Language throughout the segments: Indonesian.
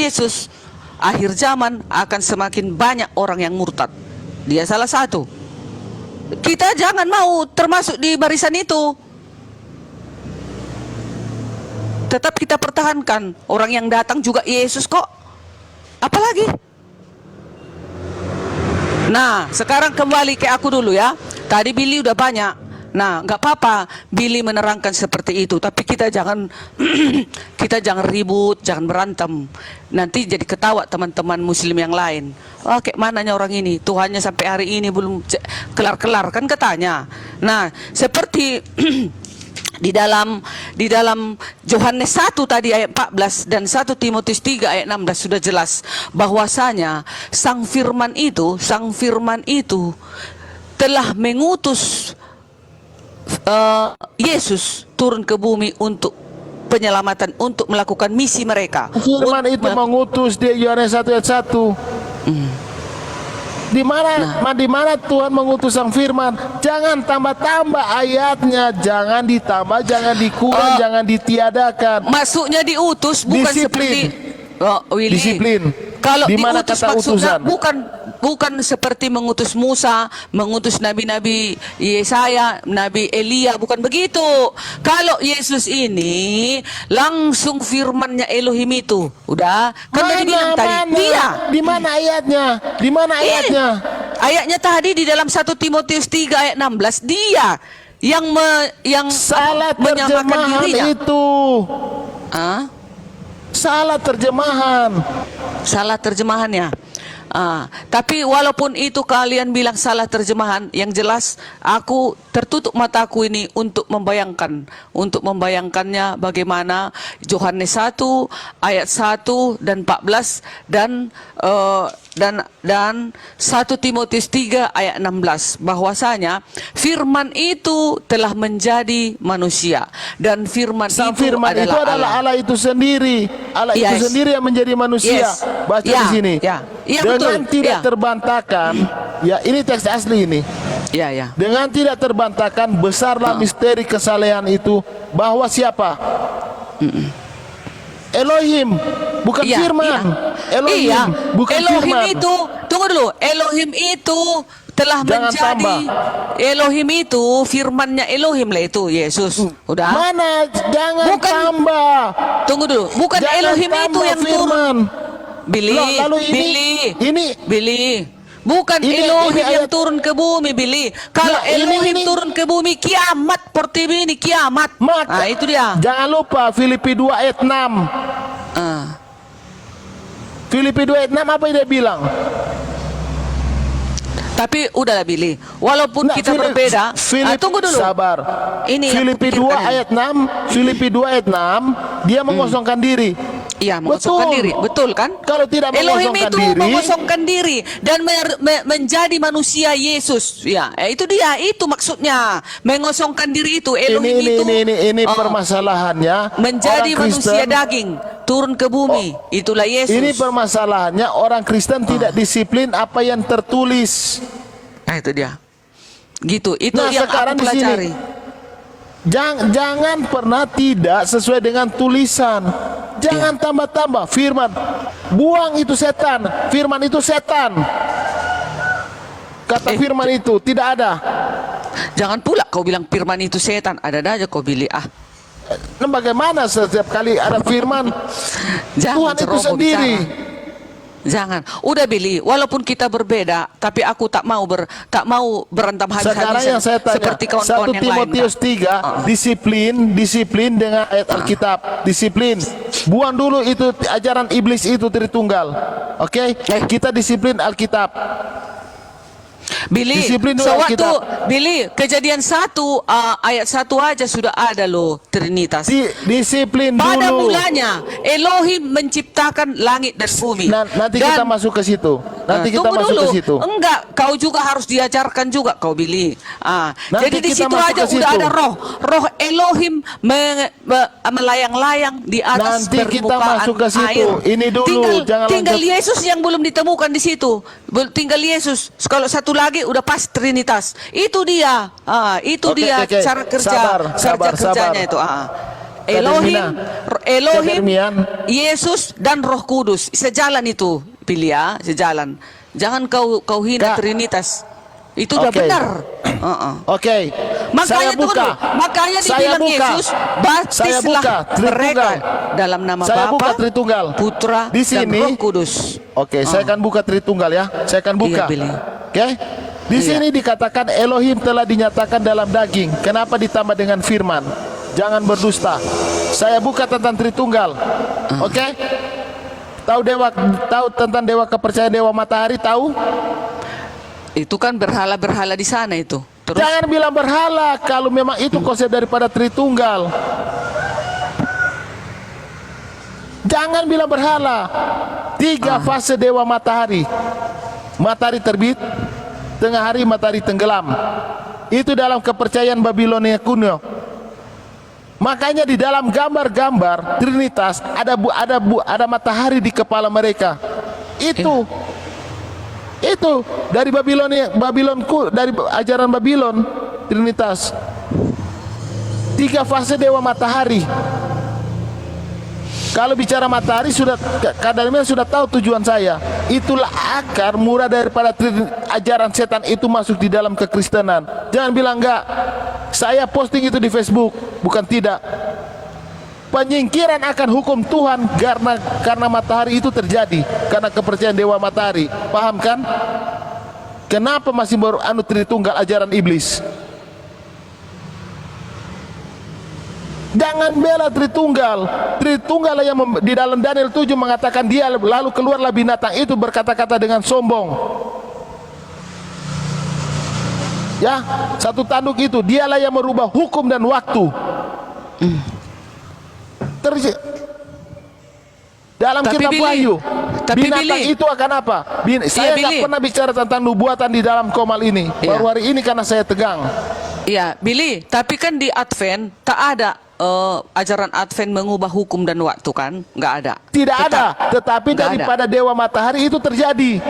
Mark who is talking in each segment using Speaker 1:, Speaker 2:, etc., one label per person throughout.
Speaker 1: Yesus, akhir zaman akan semakin banyak orang yang murtad. Dia salah satu. Kita jangan mau termasuk di barisan itu. Tetap kita pertahankan. Orang yang datang juga Yesus kok. Apalagi? Nah, sekarang kembali ke aku dulu ya. Tadi Billy udah banyak. Nah, nggak apa-apa Billy menerangkan seperti itu, tapi kita jangan kita jangan ribut, jangan berantem. Nanti jadi ketawa teman-teman muslim yang lain. Oh, kayak mananya orang ini, Tuhannya sampai hari ini belum kelar-kelar kan katanya. Nah, seperti di dalam Yohanes 1 tadi ayat 14 dan 1 Timotius 3 ayat 16 sudah jelas bahwasanya sang firman itu telah mengutus Yesus turun ke bumi untuk penyelamatan, untuk melakukan misi mereka.
Speaker 2: Firman itu mengutus di Yohanes 1 ayat 1. Di mana Tuhan mengutus sang firman? Jangan tambah-tambah ayatnya, jangan ditambah, jangan dikurang, jangan ditiadakan.
Speaker 1: Maksudnya diutus bukan
Speaker 2: disiplin.
Speaker 1: seperti Willy.
Speaker 2: Disiplin.
Speaker 1: Kalau
Speaker 2: di mana
Speaker 1: diutus
Speaker 2: kata
Speaker 1: maksudnya
Speaker 2: utusan?
Speaker 1: bukan seperti mengutus Musa, mengutus nabi-nabi Yesaya, nabi Elia, bukan begitu. Kalau Yesus ini langsung firman-Nya Elohim itu. Udah, kan udah dibilang tadi. Dia.
Speaker 2: Di mana ayatnya? Di mana ayatnya?
Speaker 1: Ayatnya tadi di dalam 1 Timotius 3 ayat 16, dia yang
Speaker 2: Salah
Speaker 1: menyamakan
Speaker 2: terjemahan
Speaker 1: dirinya.
Speaker 2: itu. Salah terjemahan.
Speaker 1: Salah terjemahannya. Tapi walaupun itu kalian bilang salah terjemahan, yang jelas aku tertutup mataku ini untuk membayangkannya bagaimana Yohanes 1 ayat 1 dan 14 dan 1 Timotius 3 ayat 16 bahwasanya firman itu telah menjadi manusia dan firman
Speaker 2: Sang
Speaker 1: itu
Speaker 2: firman itu adalah Allah itu sendiri. Allah itu sendiri yang menjadi manusia. Baca di sini. Dengan tidak terbantahkan, ya ini teks asli ini. Dengan tidak terbantahkan besarlah misteri kesalehan itu, bahwa siapa? Elohim, bukan firman. Elohim, bukan
Speaker 1: Elohim
Speaker 2: firman.
Speaker 1: itu, tunggu dulu. Elohim itu telah menjadi Elohim itu firman-Nya Elohim lah itu Yesus. Udah.
Speaker 2: Mana? Jangan
Speaker 1: bukan,
Speaker 2: tambah.
Speaker 1: Tunggu dulu. Bukan
Speaker 2: Jangan
Speaker 1: Elohim itu yang turun. Billy, bukan Elohim yang turun ke bumi, Billy. Kalau Elohim turun ke bumi, kiamat seperti ini, kiamat. Nah, itu dia.
Speaker 2: Jangan lupa Filipi 2 ayat 6. Filipi 2 ayat 6 apa yang dia bilang?
Speaker 1: Tapi udahlah Billy, walaupun kita berbeda. Tunggu dulu.
Speaker 2: Sabar.
Speaker 1: Ini
Speaker 2: Filipi 2 ayat 6, Filipi 2 ayat 6, dia mengosongkan diri.
Speaker 1: Iya, mengosongkan diri, betul kan?
Speaker 2: Kalau tidak
Speaker 1: Elohim
Speaker 2: mengosongkan
Speaker 1: itu
Speaker 2: diri,
Speaker 1: mengosongkan diri dan menjadi manusia Yesus. Ya, itu dia, itu maksudnya. Mengosongkan diri itu Elohim
Speaker 2: ini permasalahannya.
Speaker 1: Menjadi manusia daging, turun ke bumi. Itulah Yesus.
Speaker 2: Ini permasalahannya, orang Kristen tidak disiplin apa yang tertulis.
Speaker 1: Nah, itu dia. Gitu, itu
Speaker 2: Nah,
Speaker 1: yang
Speaker 2: sekarang
Speaker 1: aku pelajari.
Speaker 2: Jangan pernah tidak sesuai dengan tulisan. Jangan tambah-tambah firman. Buang itu setan. Firman itu setan. Kata firman itu tidak ada.
Speaker 1: Jangan pula kau bilang firman itu setan. Ada aja kau pilih.
Speaker 2: Nah, bagaimana setiap kali ada firman Tuhan itu sendiri?
Speaker 1: Jangan. Udah Billy, walaupun kita berbeda, tapi aku tak mau berantem habis-habisan.
Speaker 2: Sekarang yang saya tanya,
Speaker 1: seperti kawan-kawan
Speaker 2: 1
Speaker 1: yang
Speaker 2: Timotius 3, disiplin dengan ayat Alkitab, disiplin. Buang dulu itu ajaran iblis itu Tritunggal. Oke? Kita disiplin Alkitab.
Speaker 1: Billy, sewaktu Billy, Kejadian 1 ayat 1 aja sudah ada loh Trinitas.
Speaker 2: Disiplin dulu.
Speaker 1: Pada mulanya Elohim menciptakan langit dan bumi.
Speaker 2: Nanti kita masuk ke situ. Enggak,
Speaker 1: kau juga harus diajarkan juga kau Billy. Jadi di situ aja udah ada roh Elohim melayang-layang di atas
Speaker 2: nanti
Speaker 1: permukaan
Speaker 2: kita masuk ke situ.
Speaker 1: air.
Speaker 2: Ini dulu,
Speaker 1: tinggal Yesus yang belum ditemukan di situ. Tinggal Yesus. Kalau satu lagi udah pas Trinitas. Itu dia. Itu dia cara kerja. Cara kerjanya itu. Elohim, Yesus dan Roh Kudus. Sejalan itu, Billy ya, sejalan. Jangan kau hina Trinitas. Itu udah benar.
Speaker 2: Oke.
Speaker 1: Makanya makanya dibilang Yesus baptislah mereka dalam nama Bapa, Putra,
Speaker 2: di sini,
Speaker 1: dan Roh Kudus.
Speaker 2: Oke, saya akan buka Tritunggal ya. Saya akan buka. Oke. Di sini dikatakan Elohim telah dinyatakan dalam daging. Kenapa ditambah dengan firman? Jangan berdusta. Saya buka tentang Tritunggal. Oke? Tahu tentang dewa kepercayaan dewa matahari, tahu?
Speaker 1: Itu kan berhala-berhala di sana itu. Terus?
Speaker 2: Jangan bilang berhala kalau memang itu konsep daripada Tritunggal. Jangan bilang berhala. 3 fase dewa matahari. Matahari terbit, tengah hari matahari tenggelam. Itu dalam kepercayaan Babilonia kuno. Makanya di dalam gambar-gambar Trinitas ada matahari di kepala mereka. Itu dari Babilonku, dari ajaran Babilon Trinitas. 3 fase dewa matahari. Kalau bicara matahari kadang-kadang sudah tahu tujuan saya. Itulah akar murah daripada ajaran setan itu masuk di dalam kekristenan. Jangan bilang enggak. Saya posting itu di Facebook, bukan tidak. Penyingkiran akan hukum Tuhan karena matahari itu terjadi, karena kepercayaan dewa matahari. Paham kan? Kenapa masih baru Tritunggal ajaran iblis? Jangan bela Tritunggal. Tritunggal yang di dalam Daniel 7 mengatakan dia lalu keluarlah binatang itu berkata-kata dengan sombong. Ya, satu tanduk itu dialah yang merubah hukum dan waktu. Dalam kitab Wahyu, binatang itu akan apa? Saya nggak pernah bicara tentang nubuatan di dalam komal ini. Baru hari ini karena saya tegang.
Speaker 1: Iya, Billy. Tapi kan di Advent tak ada ajaran Advent mengubah hukum dan waktu kan? Nggak ada.
Speaker 2: Tidak ada. Tetapi daripada dewa matahari itu terjadi.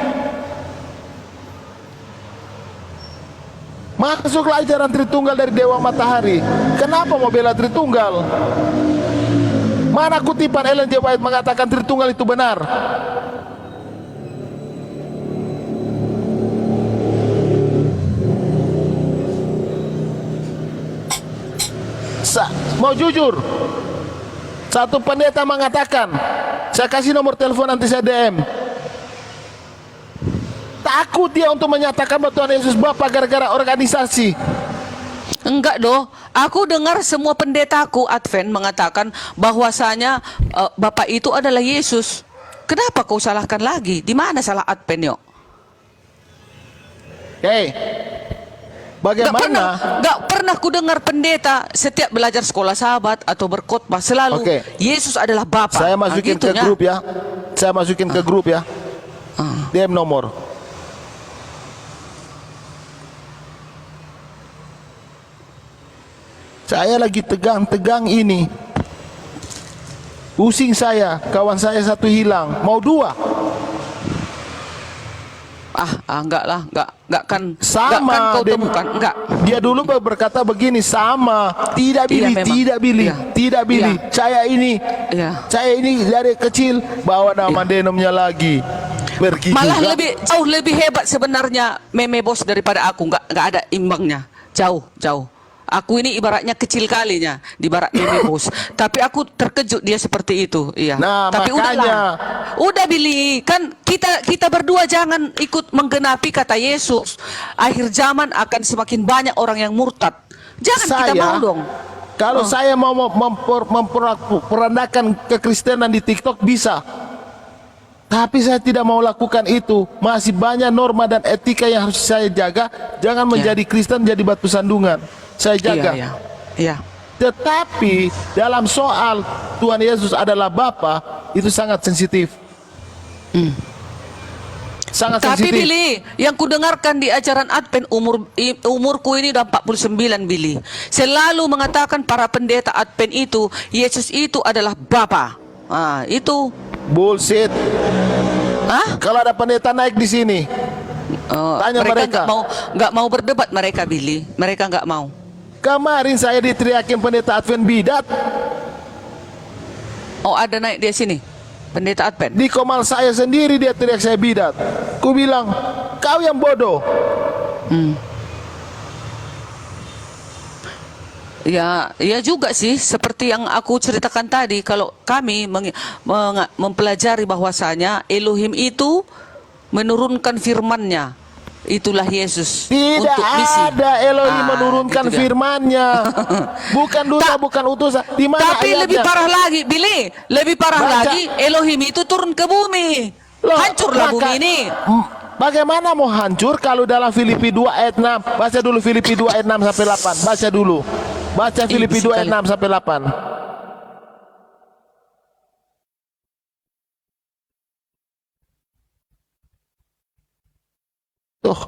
Speaker 2: Masuklah ajaran Tritunggal dari dewa matahari. Kenapa mau bela Tritunggal? Mana kutipan Ellen G. White mengatakan Tritunggal itu benar? Mau jujur, satu pendeta mengatakan, saya kasih nomor telepon nanti saya DM. Takut dia untuk menyatakan bahwa Tuhan Yesus Bapa gara-gara organisasi.
Speaker 1: Enggak doh, aku dengar semua pendetaku Advent mengatakan bahwasanya Bapak itu adalah Yesus. Kenapa kau salahkan lagi? Di mana salah Advent yuk?
Speaker 2: Bagaimana?
Speaker 1: Gak pernah ku dengar pendeta setiap belajar sekolah sahabat atau berkhotbah selalu Yesus adalah Bapa.
Speaker 2: Saya masukin ke grup ya. Saya masukin ke grup ya. DM nomor. Saya lagi tegang-tegang ini. Pusing saya, kawan saya satu hilang, mau 2.
Speaker 1: Enggak lah, enggak kan
Speaker 2: sama
Speaker 1: enggak kan kau temukan, enggak.
Speaker 2: Dia dulu berkata begini, sama, tidak Billy, tidak Billy, tidak Billy. Saya ini dari kecil bawa nama denomnya lagi.
Speaker 1: Malah jauh lebih hebat sebenarnya Meme Bos daripada aku, enggak ada imbangnya. Jauh. Aku ini ibaratnya kecil kalinya di barat Meme Bos. Tapi aku terkejut dia seperti itu. Iya.
Speaker 2: Nah,
Speaker 1: tapi
Speaker 2: makanya
Speaker 1: udah Billy, kan kita berdua jangan ikut menggenapi kata Yesus. Akhir zaman akan semakin banyak orang yang murtad. Jangan kita mau dong.
Speaker 2: Kalau saya mau memperandakan kekristenan di TikTok bisa. Tapi saya tidak mau lakukan itu. Masih banyak norma dan etika yang harus saya jaga. Jangan menjadi Kristen jadi batu sandungan. Saya jaga.
Speaker 1: Iya.
Speaker 2: Tetapi dalam soal Tuhan Yesus adalah Bapa, itu sangat sensitif. Sangat
Speaker 1: tapi
Speaker 2: sensitif.
Speaker 1: Billy, yang kudengarkan di ajaran Advent umurku ini udah 49 Billy. Selalu mengatakan para pendeta Advent itu Yesus itu adalah Bapa. Itu
Speaker 2: bullshit. Kalau ada pendeta naik di sini, tanya mereka.
Speaker 1: Nggak mau berdebat mereka Billy. Mereka nggak mau.
Speaker 2: Kemarin saya diteriakin pendeta Advent bidat.
Speaker 1: Oh, ada naik dia sini. Pendeta Advent.
Speaker 2: Di komal saya sendiri dia teriak saya bidat. Ku bilang, kau yang bodoh.
Speaker 1: Ya, ya juga sih. Seperti yang aku ceritakan tadi, kalau kami mempelajari bahwasanya Elohim itu menurunkan firman-Nya. Itulah Yesus.
Speaker 2: Tidak
Speaker 1: untuk misi.
Speaker 2: ada Elohim menurunkan firman-Nya. Bukan duta, bukan utusan. Di mana
Speaker 1: Tapi
Speaker 2: ayatnya?
Speaker 1: lebih parah lagi, Billy. Lebih parah lagi, Elohim itu turun ke bumi.
Speaker 2: Loh,
Speaker 1: hancurlah bumi ini.
Speaker 2: Bagaimana mau hancur kalau dalam Filipi 2 ayat 6? Baca dulu Filipi 2 ayat 6 sampai 8. Baca dulu. Baca Filipi 2 ayat 6 sampai 8. Tuh.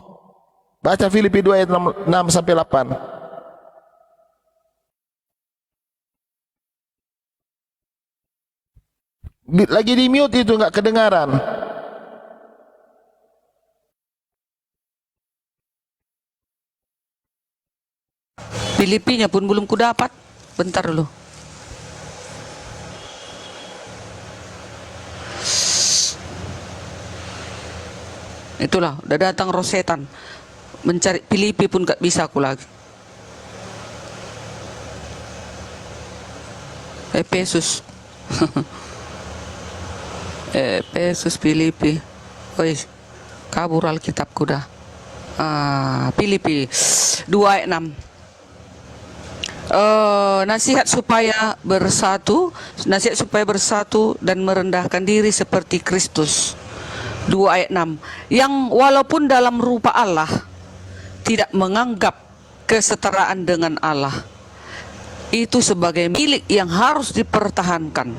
Speaker 2: Baca Filipi 2 ayat 6 sampai 8. Lagi di mute itu nggak kedengaran.
Speaker 1: Filipinya pun belum kudapat. Bentar dulu. Itulah, udah datang rosetan. Mencari Filipi pun gak bisa aku lagi. Efesus. Efesus, Filipi. Woi, kabur Alkitabku dah. Filipi 2 ayat 6. Nasihat supaya bersatu dan merendahkan diri seperti Kristus. 2 ayat 6. Yang walaupun dalam rupa Allah tidak menganggap kesetaraan dengan Allah itu sebagai milik yang harus dipertahankan,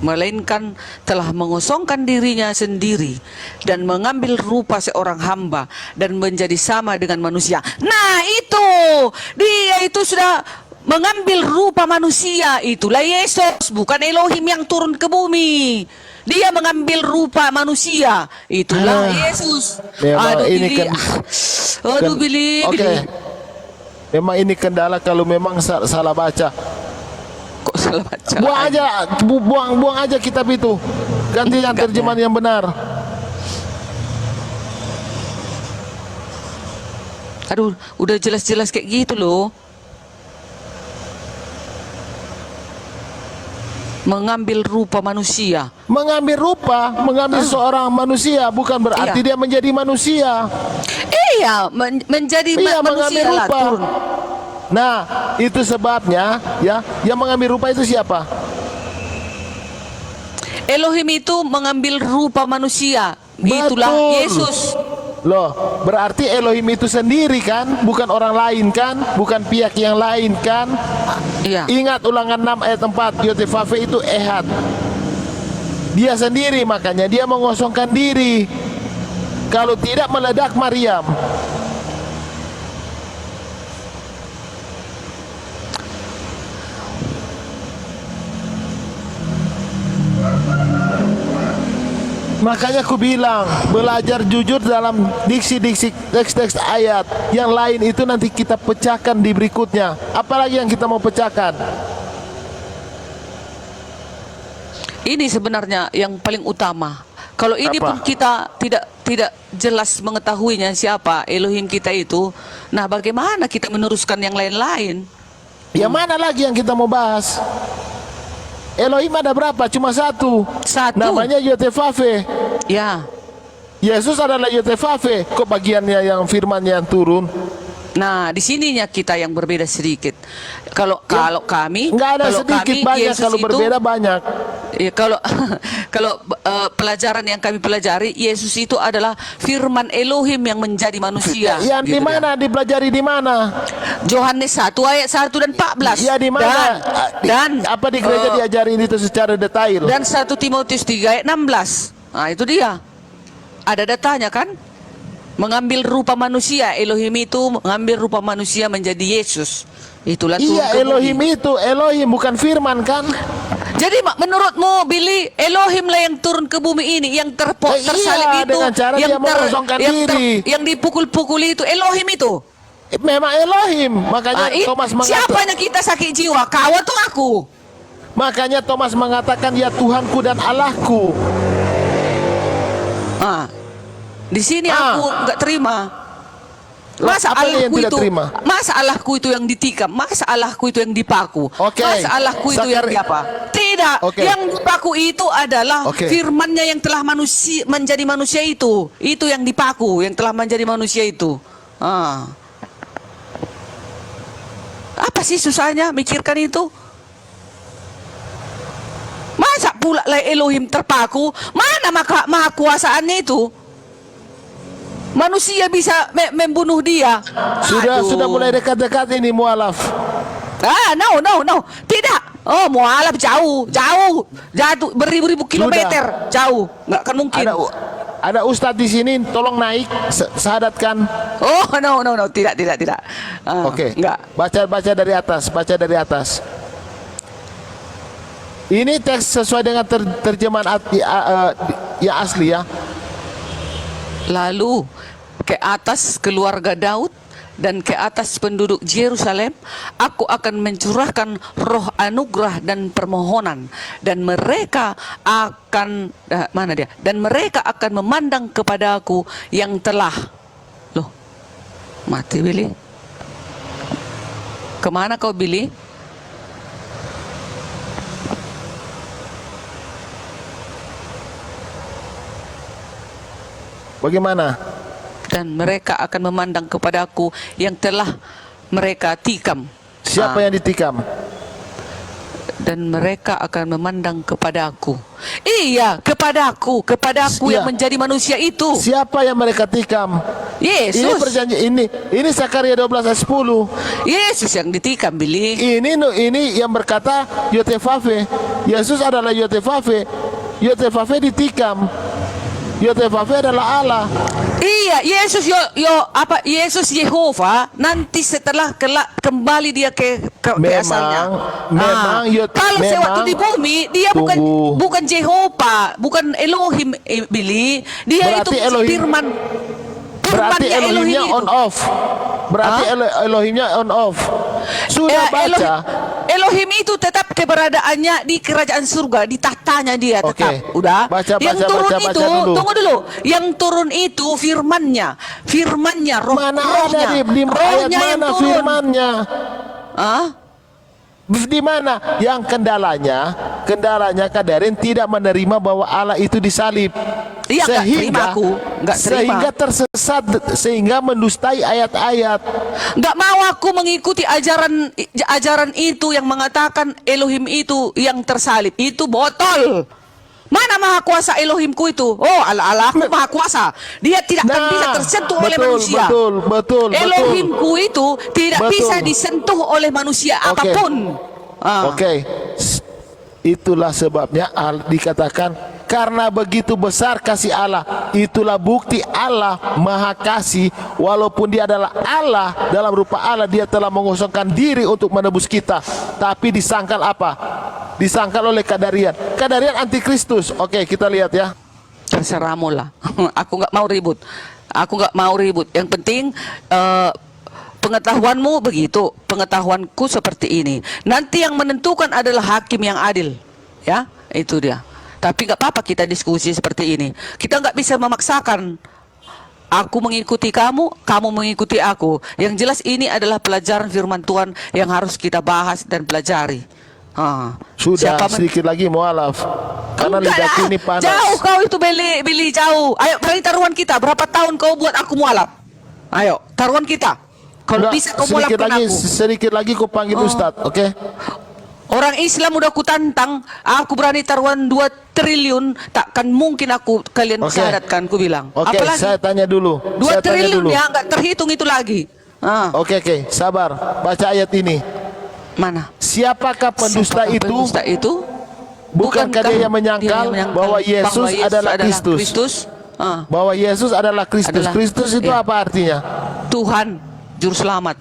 Speaker 1: melainkan telah mengosongkan dirinya sendiri dan mengambil rupa seorang hamba dan menjadi sama dengan manusia. Nah itu, dia itu sudah mengambil rupa manusia. Itulah Yesus, bukan Elohim yang turun ke bumi. Dia mengambil rupa manusia. Itulah Yesus.
Speaker 2: Memang
Speaker 1: Aduh,
Speaker 2: ini
Speaker 1: Billy. Aduh, Billy.
Speaker 2: Oke. Memang ini kendala kalau memang salah baca.
Speaker 1: Kok salah baca?
Speaker 2: Buang aja kitab itu. Ganti yang terjemahan yang benar.
Speaker 1: Aduh, udah jelas-jelas kayak gitu loh. Mengambil rupa manusia.
Speaker 2: Mengambil seorang manusia bukan berarti dia menjadi manusia.
Speaker 1: Iya, menjadi manusia lah turun.
Speaker 2: Nah, itu sebabnya ya, yang mengambil rupa itu siapa?
Speaker 1: Elohim itu mengambil rupa manusia. Itulah Yesus.
Speaker 2: Loh, berarti Elohim itu sendiri kan, bukan orang lain kan, bukan pihak yang lain kan.
Speaker 1: Iya.
Speaker 2: Ingat Ulangan 6 ayat 4, Yotefave itu ehad. Dia sendiri, makanya dia mengosongkan diri. Kalau tidak meledak Maryam. Makanya aku bilang, belajar jujur dalam diksi-diksi teks-teks ayat. Yang lain itu nanti kita pecahkan di berikutnya. Apalagi yang kita mau pecahkan?
Speaker 1: Ini sebenarnya yang paling utama. Kalau ini pun kita tidak jelas mengetahuinya siapa Elohim kita itu. Nah, bagaimana kita meneruskan yang lain-lain?
Speaker 2: Yang mana lagi yang kita mau bahas? Elohim ada berapa? Cuma satu. Namanya Yotefave.
Speaker 1: Ya.
Speaker 2: Yesus adalah Yotefave. Kok bagiannya yang firmannya yang turun?
Speaker 1: Nah, di sininya kita yang berbeda sedikit. Kalau kami
Speaker 2: nggak ada sedikit, banyak.
Speaker 1: Yesus
Speaker 2: kalau berbeda banyak.
Speaker 1: Ya, kalau pelajaran yang kami pelajari, Yesus itu adalah firman Elohim yang menjadi manusia.
Speaker 2: Yang gitu di mana dipelajari di mana?
Speaker 1: Yohanes 1 ayat 1 dan 14.
Speaker 2: Ya di mana? Dan apa di gereja diajarin itu secara detail?
Speaker 1: Dan 1 Timotius 3 ayat 16. Nah, itu dia. Ada datanya kan? Mengambil rupa manusia, Elohim itu mengambil rupa manusia menjadi Yesus. Itulah
Speaker 2: Elohim itu, Elohim bukan firman kan?
Speaker 1: Jadi menurutmu, Billy, Elohim lah yang turun ke bumi ini, yang tersalib itu,
Speaker 2: dengan cara
Speaker 1: yang dipukul-pukul itu, Elohim itu.
Speaker 2: Memang Elohim, makanya Thomas mengatakan.
Speaker 1: Siapa yang kita sakit jiwa? Kau atau aku?
Speaker 2: Makanya Thomas mengatakan, ya Tuhanku dan Allahku.
Speaker 1: Di sini aku nggak terima. Masa Allahku itu, masa Allahku itu yang ditikam, masa Allahku itu yang dipaku, masa Allahku itu yang apa? Tidak, yang dipaku itu adalah firman-Nya yang telah menjadi manusia itu yang dipaku, yang telah menjadi manusia itu. Apa sih susahnya mikirkan itu? Masa pula lah Elohim terpaku? Mana maha kuasaannya itu? Manusia bisa membunuh dia.
Speaker 2: Sudah mulai dekat-dekat ini mualaf.
Speaker 1: No. Tidak. Oh, mualaf jauh, beribu-ribu kilometer, jauh. Nggak akan mungkin.
Speaker 2: Ada ustadz di sini, tolong naik, sahadatkan.
Speaker 1: Oh, no. Tidak.
Speaker 2: Enggak. Baca dari atas. Ini teks sesuai dengan terjemahan yang asli ya.
Speaker 1: Lalu ke atas keluarga Daud dan ke atas penduduk Yerusalem, aku akan mencurahkan roh anugerah dan permohonan, dan mereka akan Dan mereka akan memandang kepadaku yang telah mati. Billy, kemana kau, Billy?
Speaker 2: Bagaimana?
Speaker 1: Dan mereka akan memandang kepadaku yang telah mereka tikam.
Speaker 2: Siapa yang ditikam?
Speaker 1: Dan mereka akan memandang kepadaku. Iya, kepadaku yang menjadi manusia itu.
Speaker 2: Siapa yang mereka tikam?
Speaker 1: Yesus.
Speaker 2: Ini perjanjian ini Sakaria 12 ayat 10.
Speaker 1: Yesus yang ditikam, Billy.
Speaker 2: Ini yang berkata Yotefave. Yesus adalah Yotefave. Yotefave ditikam. Yotefave adalah Allah.
Speaker 1: Iya, Yesus Yesus Yehova nanti setelah kembali dia ke asalnya. Kalau sewaktu di bumi dia bukan Yehova, bukan Elohim, Billy. Dia
Speaker 2: berarti
Speaker 1: itu firman.
Speaker 2: Berarti Elohimnya on off. Elohimnya on off. Sudah baca.
Speaker 1: Elohim itu tetap keberadaannya di kerajaan surga, di tahtanya dia tetap. Udah. Yang turun itu, tunggu dulu. Yang turun itu firman-Nya, rohnya.
Speaker 2: Di ayat mana firman-Nya? Di mana? Yang kendalanya Kadarin tidak menerima bahwa Allah itu disalib.
Speaker 1: Iya,
Speaker 2: sehingga tersesat, sehingga mendustai ayat-ayat.
Speaker 1: Nggak mau aku mengikuti ajaran itu yang mengatakan Elohim itu yang tersalib. Itu botol. Mana maha kuasa Elohimku itu? Oh, Allahku maha kuasa. Dia tidak akan bisa tersentuh oleh manusia.
Speaker 2: Betul.
Speaker 1: Elohimku itu tidak bisa disentuh oleh manusia apapun.
Speaker 2: Itulah sebabnya dikatakan, karena begitu besar kasih Allah, itulah bukti Allah maha kasih. Walaupun dia adalah Allah, dalam rupa Allah, dia telah mengosongkan diri untuk menebus kita. Tapi disangkal apa? Disangkal oleh Kadarian antikristus. Kita lihat ya.
Speaker 1: Terserahmu lah. Aku nggak mau ribut. Yang penting pengetahuanmu begitu, pengetahuanku seperti ini. Nanti yang menentukan adalah hakim yang adil. Ya, itu dia. Tapi nggak apa-apa kita diskusi seperti ini. Kita nggak bisa memaksakan. Aku mengikuti kamu, kamu mengikuti aku. Yang jelas ini adalah pelajaran firman Tuhan yang harus kita bahas dan pelajari.
Speaker 2: Sudah sedikit lagi mualaf. Karena lidahku ini panas.
Speaker 1: Jauh kau itu, Billy, jauh. Ayo, berani taruhan kita. Berapa tahun kau buat aku mualaf? Ayo, taruhan kita. Kalau bisa kau mualafkan aku.
Speaker 2: Sedikit lagi kau panggil Ustadz, oke?
Speaker 1: Orang Islam udah aku tantang. Aku berani taruhan 2 triliun. Takkan mungkin kalian syahadatkan, ku bilang. Apalagi
Speaker 2: saya tanya dulu.
Speaker 1: 2 triliun ya, nggak terhitung itu lagi.
Speaker 2: Oke, sabar. Baca ayat ini.
Speaker 1: Mana?
Speaker 2: Siapakah pendusta itu? Bukankah dia yang menyangkal bahwa Yesus adalah Kristus? Bahwa Yesus adalah Kristus. Kristus itu apa artinya?
Speaker 1: Tuhan, juru selamat.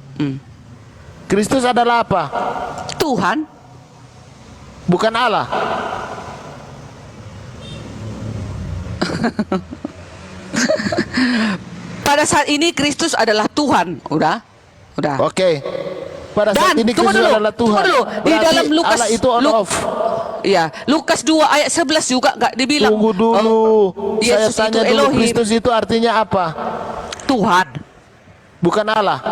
Speaker 2: Kristus adalah apa?
Speaker 1: Tuhan.
Speaker 2: Bukan Allah.
Speaker 1: Pada saat ini Kristus adalah Tuhan. Udah.
Speaker 2: Oke. pada saat ini Kristus adalah Tuhan.
Speaker 1: Tunggu dulu. Di
Speaker 2: Berarti
Speaker 1: dalam Lukas
Speaker 2: Allah itu on off.
Speaker 1: Ya, Lukas 2 ayat 11 juga enggak dibilang.
Speaker 2: Tunggu dulu. Saya
Speaker 1: Yesus
Speaker 2: tanya
Speaker 1: itu
Speaker 2: dulu,
Speaker 1: Elohim.
Speaker 2: Kristus itu artinya apa?
Speaker 1: Tuhan.
Speaker 2: Bukan Allah.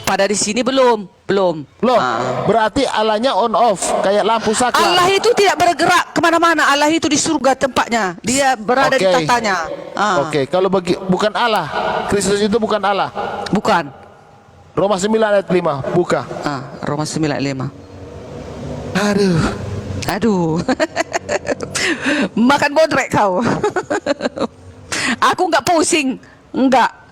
Speaker 1: Pada di sini belum.
Speaker 2: Loh, berarti Allahnya on off kayak lampu saklar.
Speaker 1: Allah itu tidak bergerak kemana-mana. Allah itu di surga tempatnya. Dia berada di tatanya.
Speaker 2: Oke, kalau bukan Allah, Kristus itu bukan Allah.
Speaker 1: Bukan.
Speaker 2: Roma 9 ayat 5, buka.
Speaker 1: Roma 9 ayat 5. Aduh. Makan bodrek kau. Aku nggak pusing, enggak.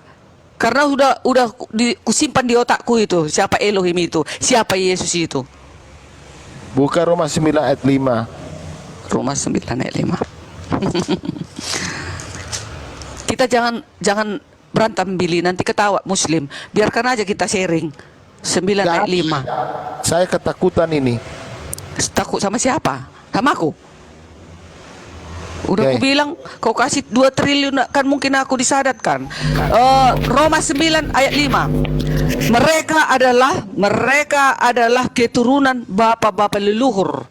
Speaker 1: Karena udah kusimpan di otakku itu siapa Elohim itu, siapa Yesus itu.
Speaker 2: Buka Roma 9 ayat 5.
Speaker 1: Roma 9 ayat 5. Kita jangan berantem Billy, nanti ketawa Muslim. Biarkan aja kita sharing. 9 ayat 5.
Speaker 2: Saya ketakutan ini.
Speaker 1: Takut sama siapa? Sama aku. Udah aku bilang kau kasih 2 triliun kan mungkin aku disadatkan. Roma 9 ayat 5. Mereka adalah keturunan bapa-bapa leluhur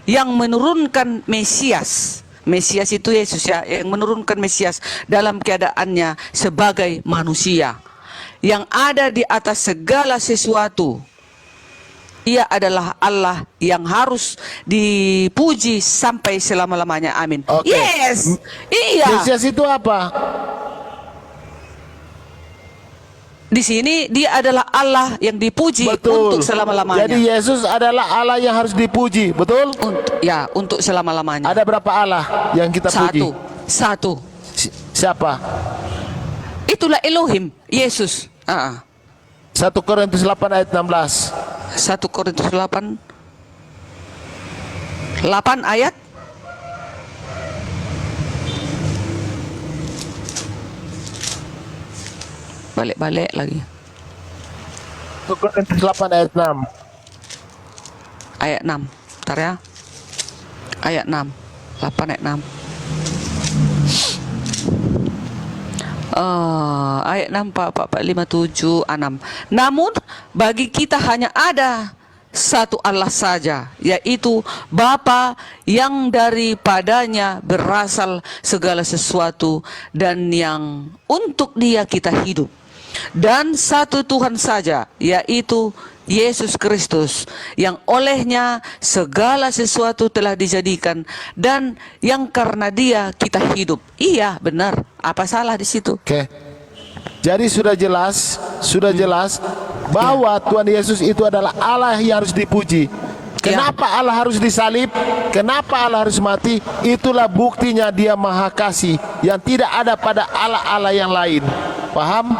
Speaker 1: yang menurunkan Mesias. Mesias itu Yesus ya, yang menurunkan Mesias dalam keadaannya sebagai manusia yang ada di atas segala sesuatu. Ia adalah Allah yang harus dipuji sampai selama-lamanya. Amin. Yes. Iya.
Speaker 2: Mesias itu apa?
Speaker 1: Di sini dia adalah Allah yang dipuji untuk selama-lamanya.
Speaker 2: Jadi Yesus adalah Allah yang harus dipuji, betul?
Speaker 1: Untuk selama-lamanya.
Speaker 2: Ada berapa Allah yang kita puji?
Speaker 1: Satu.
Speaker 2: Siapa?
Speaker 1: Itulah Elohim, Yesus.
Speaker 2: 1 Korintus 8 ayat 16.
Speaker 1: 1 Korintus 8 ayat balik lagi.
Speaker 2: 1 Korintus 8 ayat 6.
Speaker 1: Ayat 6. Bentar ya. Ayat 6. 8 ayat 6. Ayat 6, 4, 5, 7, 6. Namun bagi kita hanya ada satu Allah saja, yaitu Bapa yang daripadanya berasal segala sesuatu dan yang untuk Dia kita hidup. Dan satu Tuhan saja, yaitu Yesus Kristus, yang olehnya segala sesuatu telah dijadikan dan yang karena Dia kita hidup. Iya, benar. Apa salah di situ?
Speaker 2: Jadi sudah jelas bahwa Tuhan Yesus itu adalah Allah yang harus dipuji. Kenapa Allah harus disalib? Kenapa Allah harus mati? Itulah buktinya Dia Maha Kasih yang tidak ada pada Allah-Allah yang lain. Paham?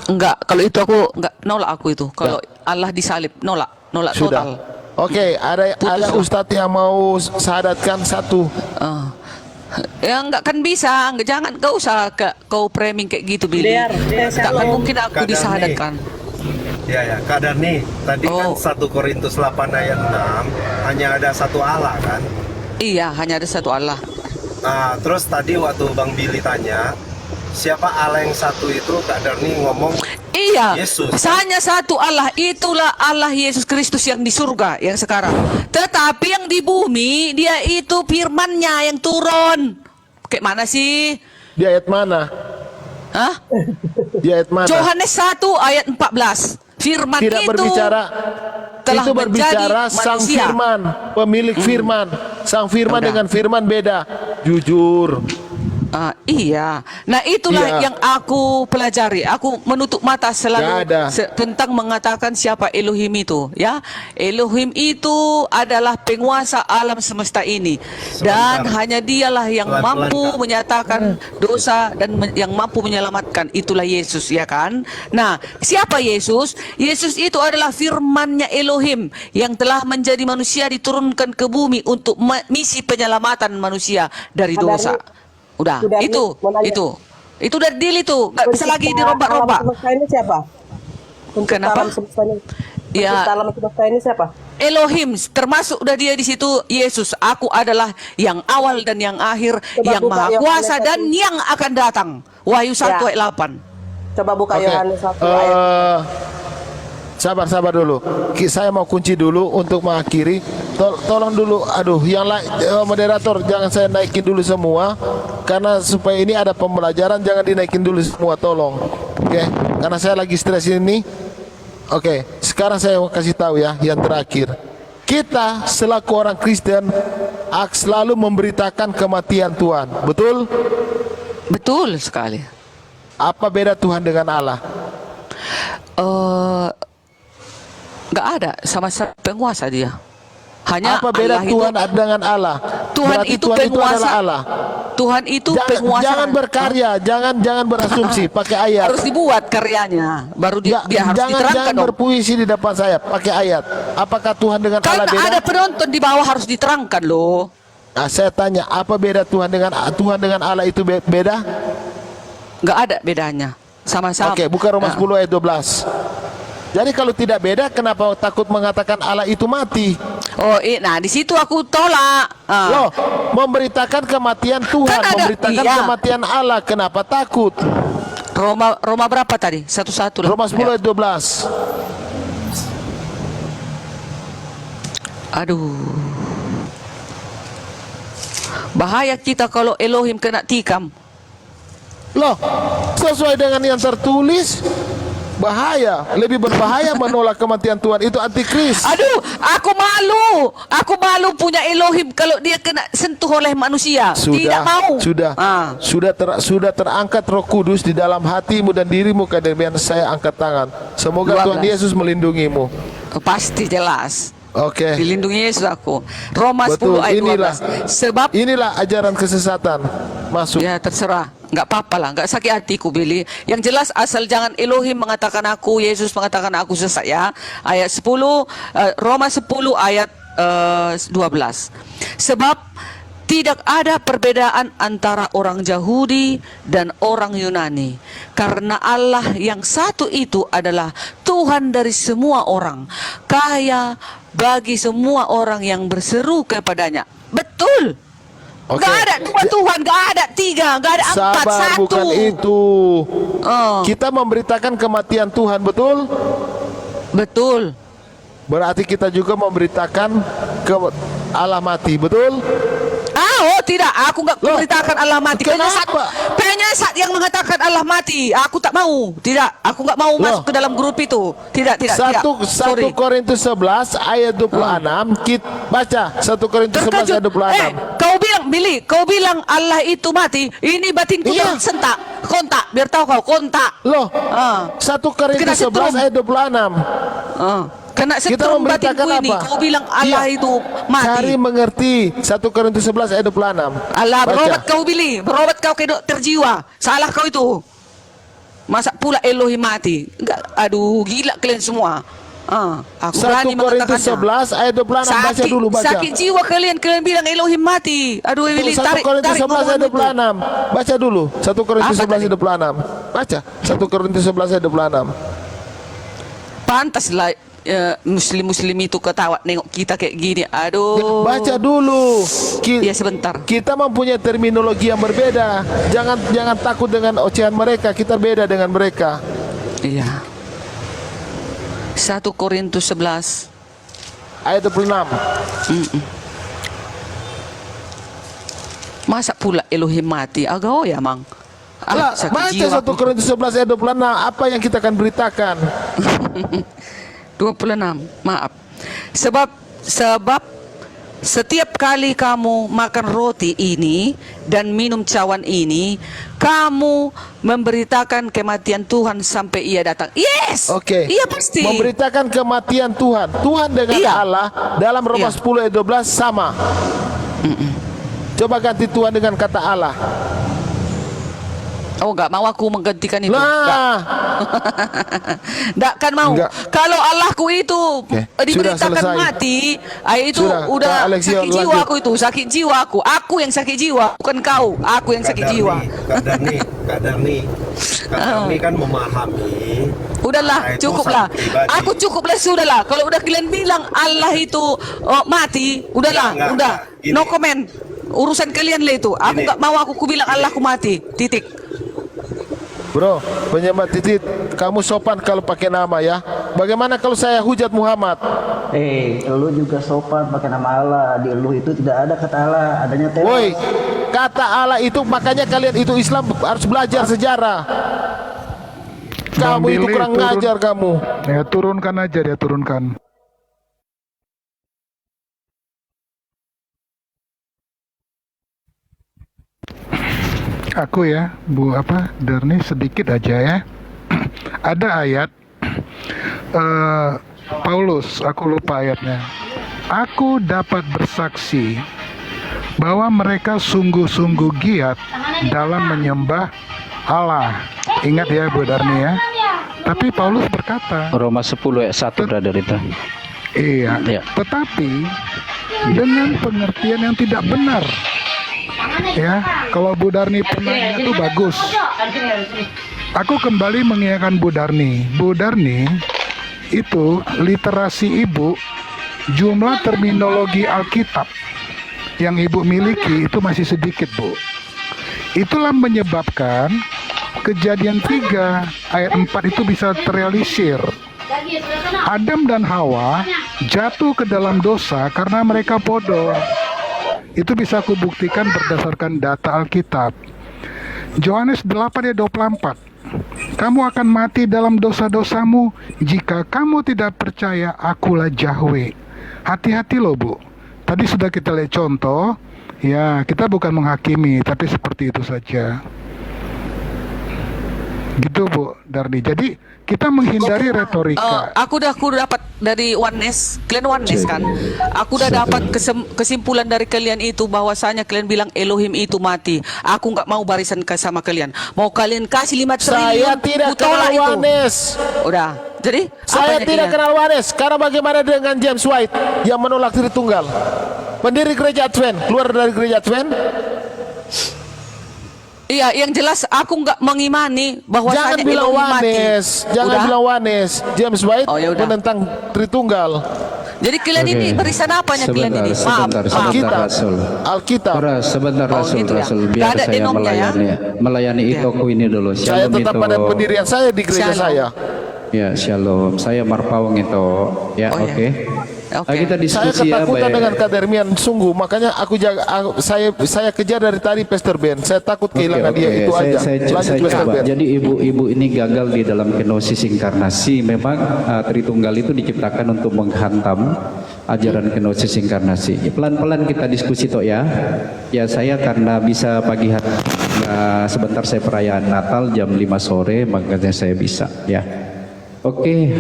Speaker 1: Enggak, kalau itu aku enggak nolak aku itu. Kalau Allah disalib, nolak
Speaker 2: sudah.
Speaker 1: total.
Speaker 2: Oke, ada ustadz yang mau syahadatkan satu.
Speaker 1: Ya enggak kan bisa, jangan kau usah kau framing kayak gitu Billy. Tak kan mungkin aku disahadatkan.
Speaker 3: Ya, Kak Darni, tadi kan 1 Korintus 8 ayat 6 hanya ada satu Allah kan?
Speaker 1: Iya, hanya ada satu Allah.
Speaker 3: Nah, terus tadi waktu Bang Billy tanya, siapa Allah yang satu itu, Kak Darni ngomong
Speaker 1: iya,
Speaker 3: Yesus.
Speaker 1: Hanya satu Allah, itulah Allah Yesus Kristus yang di surga yang sekarang. Tetapi yang di bumi, Dia itu firman-Nya yang turun. Kayak mana sih?
Speaker 2: Di ayat mana?
Speaker 1: Hah?
Speaker 2: Di ayat mana?
Speaker 1: Yohanes 1 ayat 14. Firman
Speaker 2: tidak
Speaker 1: itu
Speaker 2: berbicara,
Speaker 1: telah
Speaker 2: itu berbicara
Speaker 1: menjadi
Speaker 2: sang
Speaker 1: manusia.
Speaker 2: firman, pemilik firman. Sang firman dengan firman beda. Jujur.
Speaker 1: Iya. Nah itulah yang aku pelajari. Aku menutup mata selalu tentang mengatakan siapa Elohim itu. Ya, Elohim itu adalah penguasa alam semesta ini. Dan hanya Dialah yang mampu menyatakan dosa dan yang mampu menyelamatkan. Itulah Yesus, ya kan? Nah, siapa Yesus? Yesus itu adalah firman-Nya Elohim yang telah menjadi manusia diturunkan ke bumi untuk misi penyelamatan manusia dari dosa. Udah, itu dari deal itu, nggak bisa lagi dirombak-rombak.
Speaker 4: Ini siapa?
Speaker 1: Kenapa?
Speaker 4: Ya, alam semesta ini siapa?
Speaker 1: Elohim, termasuk udah Dia di situ. Yesus, aku adalah yang awal dan yang akhir, yang maha kuasa dan yang akan datang. Wahyu 1 ayat 8.
Speaker 4: Coba buka Yohanes 1 ayat.
Speaker 2: Sabar dulu. Saya mau kunci dulu untuk mengakhiri. Tolong dulu, aduh, yang lain moderator jangan saya naikin dulu semua, karena supaya ini ada pembelajaran, jangan dinaikin dulu semua, tolong. Oke, karena saya lagi stres ini. Oke, sekarang saya mau kasih tahu ya, yang terakhir. Kita selaku orang Kristen selalu memberitakan kematian Tuhan, betul?
Speaker 1: Betul sekali.
Speaker 2: Apa beda Tuhan dengan Allah?
Speaker 1: Nggak ada, sama-sama penguasa dia. Hanya
Speaker 2: apa beda
Speaker 1: Allah
Speaker 2: Tuhan
Speaker 1: itu,
Speaker 2: dengan Allah?
Speaker 1: Tuhan
Speaker 2: Berarti
Speaker 1: itu
Speaker 2: Tuhan
Speaker 1: penguasa.
Speaker 2: itu adalah Allah.
Speaker 1: Tuhan itu penguasa.
Speaker 2: Jangan berkarya, jangan berasumsi, pakai ayat.
Speaker 1: Harus dibuat karyanya, baru dia harus diterangkan.
Speaker 2: Jangan
Speaker 1: dong.
Speaker 2: berpuisi di depan saya, pakai ayat. Apakah Tuhan dengan
Speaker 1: Karena
Speaker 2: Allah beda?
Speaker 1: ada penonton di bawah, harus diterangkan loh.
Speaker 2: Nah, saya tanya, apa beda Tuhan dengan Allah itu beda?
Speaker 1: Nggak ada bedanya, sama-sama.
Speaker 2: Oke, buka Roma 10 ayat 12. Jadi kalau tidak beda, kenapa takut mengatakan Allah itu mati?
Speaker 1: Oh, nah di situ aku tolak.
Speaker 2: Loh, memberitakan kematian Tuhan,
Speaker 1: Kan ada,
Speaker 2: memberitakan
Speaker 1: iya.
Speaker 2: kematian Allah, kenapa takut?
Speaker 1: Roma berapa tadi? Satu-satu lah.
Speaker 2: Roma 10 ayat 12.
Speaker 1: Aduh. Bahaya kita kalau Elohim kena tikam.
Speaker 2: Loh, sesuai dengan yang tertulis, bahaya, lebih berbahaya menolak kematian Tuhan, itu antikris.
Speaker 1: Aduh, aku malu punya Elohim kalau dia kena sentuh oleh manusia. Tidak mau.
Speaker 2: Sudah terangkat Roh Kudus di dalam hatimu dan dirimu, kemudian saya angkat tangan. Semoga 12. Tuhan Yesus melindungimu.
Speaker 1: Pasti jelas.
Speaker 2: Oke.
Speaker 1: Dilindungi Yesus aku. Roma 10
Speaker 2: Betul,
Speaker 1: ayat
Speaker 2: inilah.
Speaker 1: 12. Sebab
Speaker 2: inilah ajaran kesesatan masuk.
Speaker 1: Ya terserah, nggak apa-apa lah, nggak sakit hatiku Billy. Yang jelas asal jangan Elohim mengatakan aku, Yesus mengatakan aku sesat ya. Ayat 10, Roma 10 ayat 12. Sebab tidak ada perbedaan antara orang Yahudi dan orang Yunani, karena Allah yang satu itu adalah Tuhan dari semua orang, kaya bagi semua orang yang berseru kepadanya. Betul.
Speaker 2: Oke.
Speaker 1: Gak ada dua Tuhan, gak ada tiga, gak ada empat,
Speaker 2: Sabar,
Speaker 1: satu.
Speaker 2: bukan itu. Kita memberitakan kematian Tuhan, betul?
Speaker 1: Betul.
Speaker 2: Berarti kita juga memberitakan Allah mati, betul?
Speaker 1: Oh tidak, aku nggak memberitakan Allah mati.
Speaker 2: Kenapa?
Speaker 1: Penyesat yang mengatakan Allah mati, aku tak mau. Tidak, aku nggak mau masuk ke dalam grup itu. Tidak.
Speaker 2: 1 Korintus 11 ayat 26. Kita baca 1 Korintus 11 ayat 26.
Speaker 1: Kau bilang, Billy, kau bilang Allah itu mati. Ini batinku tersentak. Kontak, biar tahu kau kontak.
Speaker 2: Loh, 1 Korintus 11 ayat 26.
Speaker 1: Kena setrum batinku ini. Kau bilang Allah itu mati.
Speaker 2: Cari mengerti 1 Korintus 11 ayat 26.
Speaker 1: Allah, berobat kau Billy, berobat kau ke dokter jiwa. Salah kau itu. Masa pula Elohim mati? Enggak, aduh, gila kalian semua. Aku
Speaker 2: 1 Korintus 11 ayat 26. Baca dulu, baca.
Speaker 1: Sakit jiwa kalian bilang Elohim mati. Aduh, Billy,
Speaker 2: 1 Korintus 11 ayat 26. Baca dulu 1 Korintus 11 ayat 26. Baca 1 Korintus 11 ayat 26.
Speaker 1: Pantaslah muslim itu ketawa nengok kita kayak gini. Aduh.
Speaker 2: Baca dulu.
Speaker 1: Ya sebentar.
Speaker 2: Kita mempunyai terminologi yang berbeda. Jangan takut dengan ocehan mereka. Kita beda dengan mereka.
Speaker 1: Iya. 1 Korintus 11
Speaker 2: ayat 26.
Speaker 1: Masa pula Elohim mati? Agak ya mang.
Speaker 2: Baca 1 Korintus 11 ayat 26. Apa yang kita akan beritakan?
Speaker 1: 26, maaf. Sebab setiap kali kamu makan roti ini dan minum cawan ini, kamu memberitakan kematian Tuhan sampai ia datang. Yes.
Speaker 2: Oke.
Speaker 1: Iya pasti.
Speaker 2: Memberitakan kematian Tuhan. Tuhan dengan Allah dalam Roma 10 ayat 12 sama. Coba ganti Tuhan dengan kata Allah.
Speaker 1: Oh, enggak mau aku menggantikan itu.
Speaker 2: Nah.
Speaker 1: Enggak kan mau. Enggak. Kalau Allahku itu diberitakan mati, itu udah sakit jiwa aku itu, sakit jiwa aku. Aku yang sakit jiwa, bukan kau. Aku yang sakit jiwa.
Speaker 3: Kadang nih kan memahami.
Speaker 1: Udahlah, cukuplah. Aku cukuplah, sudahlah. Kalau udah kalian bilang Allah itu mati, udahlah, udah. No comment. Urusan kalian lah itu. Aku enggak mau aku bilang Allahku mati. Titik.
Speaker 2: Bro, penyembah titit, kamu sopan kalau pakai nama ya. Bagaimana kalau saya hujat Muhammad?
Speaker 5: Lu juga sopan pakai nama Allah. Di lu itu tidak ada kata Allah, adanya teos.
Speaker 2: Woi, kata Allah itu makanya kalian itu Islam harus belajar sejarah. Kamu itu kurang ngajar kamu.
Speaker 6: Ya turunkan aja dia, turunkan. Aku ya, Bu Darni sedikit aja ya. Ada ayat Paulus, aku lupa ayatnya. Aku dapat bersaksi bahwa mereka sungguh-sungguh giat dalam menyembah Allah. Ingat ya Bu Darni ya. Tapi Paulus berkata,
Speaker 7: Roma 10 ayat 1 brother itu.
Speaker 6: Iya. Tetapi dengan pengertian yang tidak benar. Ya, kalau Bu Darni pernah itu bagus. Aku kembali mengingatkan Bu Darni. Bu Darni itu literasi ibu, jumlah terminologi Alkitab yang ibu miliki itu masih sedikit, Bu. Itulah menyebabkan Kejadian 3 ayat 4 itu bisa terrealisir. Adam dan Hawa jatuh ke dalam dosa karena mereka bodoh. Itu bisa aku buktikan berdasarkan data Alkitab. Yohanes 8 ayat 24. Kamu akan mati dalam dosa-dosamu jika kamu tidak percaya akulah Yahweh. Hati-hati loh Bu. Tadi sudah kita lihat contoh. Ya, kita bukan menghakimi, tapi seperti itu saja. Gitu Bu Darni. Jadi kita menghindari retorika.
Speaker 1: Aku udah dapat dari Oneness, kalian Oneness kan? Aku udah dapat kesimpulan dari kalian itu bahwasanya kalian bilang Elohim itu mati. Aku nggak mau barisan sama kalian. Mau kalian kasih 5 triliun.
Speaker 2: Saya tidak kenal Oneness.
Speaker 1: Udah. Jadi
Speaker 2: saya tidak kenal Oneness. Karena bagaimana dengan James White yang menolak Tritunggal? Pendiri gereja Advent, keluar dari gereja Advent.
Speaker 1: Iya, yang jelas aku nggak mengimani bahwa
Speaker 2: jangan bilang Oneness, jangan bilang Oneness. James White menentang Tritunggal.
Speaker 1: Jadi kalian ini barisan apanya kalian ini? Maaf,
Speaker 2: Alkitab.
Speaker 7: Sebentar Rasul, biar saya melayani Itoku ini dulu.
Speaker 2: Saya tetap pada pendirian saya di gereja saya.
Speaker 7: Ya, shalom. Saya Marpawang itu. Ya, oke. Kita diskusi
Speaker 2: saya ketakutan dengan Kadermian sungguh, makanya saya kejar dari tadi Pastor Ben. Saya takut kehilangan dia itu aja.
Speaker 7: Saya coba. Jadi ibu-ibu ini gagal di dalam kenosis inkarnasi. Memang Tritunggal itu diciptakan untuk menghantam ajaran kenosis inkarnasi. Pelan-pelan kita diskusi toh ya. Ya saya karena bisa pagi hari sebentar saya perayaan Natal jam 5 sore, makanya saya bisa ya. Oke,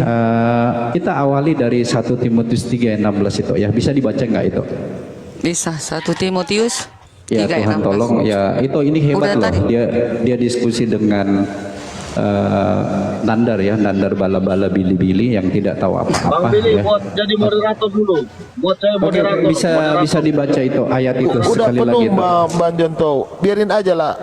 Speaker 7: kita awali dari 1 Timotius 3 ayat 16 itu ya. Bisa dibaca nggak itu?
Speaker 1: Bisa. 1 Timotius 3
Speaker 7: ya, Tuhan tolong ya. Itu ini hebat loh. Dia diskusi dengan Nandar ya, Nandar bala-bala bili-bili yang tidak tahu apa-apa. Bang Billy, ya. Buat jadi moderator dulu. Buat saya moderator. Bisa dibaca itu ayat itu sekali lagi.
Speaker 2: Udah penuh Bang Jonto. Biarin aja lah.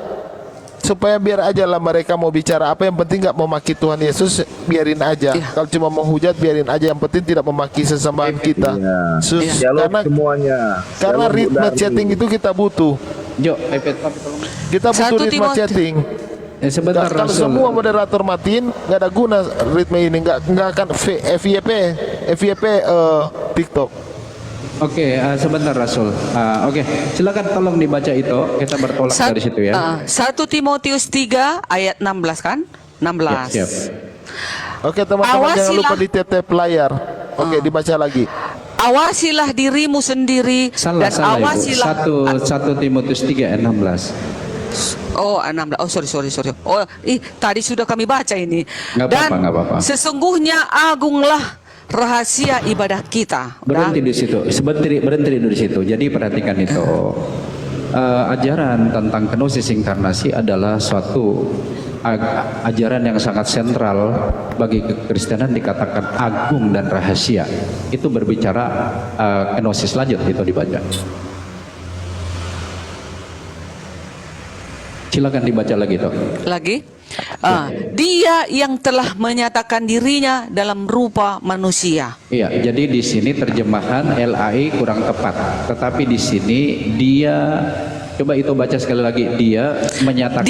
Speaker 2: Supaya biar aja lah mereka mau bicara apa, yang penting nggak memaki Tuhan Yesus, biarin aja. Kalau cuma mau hujat biarin aja, yang penting tidak memaki sesembahan kita. Karena semuanya. Karena ritme chatting itu kita butuh. Kita butuh ritme chatting.
Speaker 7: Sebentar,
Speaker 2: kalau semua moderator matiin, nggak ada guna ritme ini, nggak akan FYP TikTok.
Speaker 7: Oke, sebentar Rasul. Oke, silakan tolong dibaca itu. Kita bertolak dari situ ya.
Speaker 1: 1 Timotius 3 ayat 16 kan? 16.
Speaker 7: Siap.
Speaker 2: Oke teman-teman, jangan lupa di-tap layar. Oke, dibaca lagi.
Speaker 1: Awasilah dirimu sendiri dan awasilah.
Speaker 7: 1 Timotius 3 ayat 16.
Speaker 1: Oh, 16. Oh, sorry. Oh, tadi sudah kami baca ini.
Speaker 7: Nggak apa-apa.
Speaker 1: Sesungguhnya agunglah rahasia ibadah kita.
Speaker 7: Berhenti di situ. Berhenti di situ. Jadi perhatikan itu. Ajaran tentang kenosis inkarnasi adalah suatu ajaran yang sangat sentral bagi kekristenan, dikatakan agung dan rahasia. Itu berbicara kenosis. Lanjut itu dibaca. Silakan dibaca lagi toh.
Speaker 1: Lagi. Dia yang telah menyatakan dirinya dalam rupa manusia.
Speaker 7: Iya, jadi di sini terjemahan LAI kurang tepat. Tetapi di sini dia Coba itu baca sekali lagi. Dia menyatakan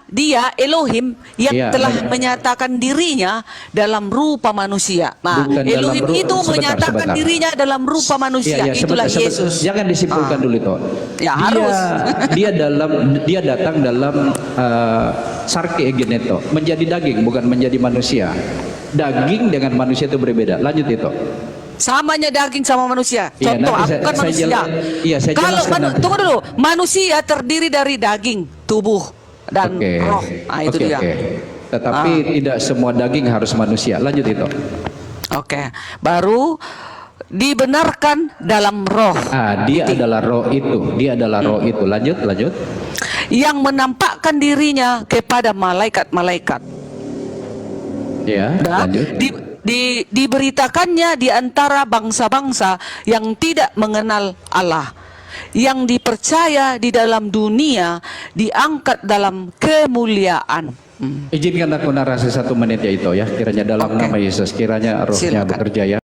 Speaker 1: dia Elohim yang
Speaker 7: Iya,
Speaker 1: telah menyatakan dirinya dalam rupa manusia. Nah,
Speaker 7: Bukan dalam
Speaker 1: Elohim itu menyatakan dirinya dalam rupa manusia. Itulah Yesus.
Speaker 7: Jangan disimpulkan dulu itu.
Speaker 1: Ya, harus.
Speaker 7: Dia datang dalam sarke egeneto, menjadi daging bukan menjadi manusia. Daging dengan manusia itu berbeda. Lanjut itu.
Speaker 1: Samanya daging sama manusia. Contoh,
Speaker 7: nanti
Speaker 1: bukan manusia.
Speaker 7: Saya
Speaker 1: Kalau
Speaker 7: jelaskan nanti.
Speaker 1: tunggu dulu, manusia terdiri dari daging, tubuh dan roh. Nah, itu dia.
Speaker 7: Tetapi tidak semua daging harus manusia. Lanjut itu.
Speaker 1: Oke. Baru dibenarkan dalam roh.
Speaker 7: Dia adalah roh itu. Dia adalah roh itu. Lanjut.
Speaker 1: Yang menampakkan dirinya kepada malaikat-malaikat.
Speaker 7: Ya, lanjut.
Speaker 1: Diberitakannya di antara bangsa-bangsa yang tidak mengenal Allah, yang dipercaya di dalam dunia, diangkat dalam kemuliaan.
Speaker 7: Izinkan aku narasi 1 menit ya itu ya, kiranya dalam nama Yesus, kiranya rohnya bekerja ya.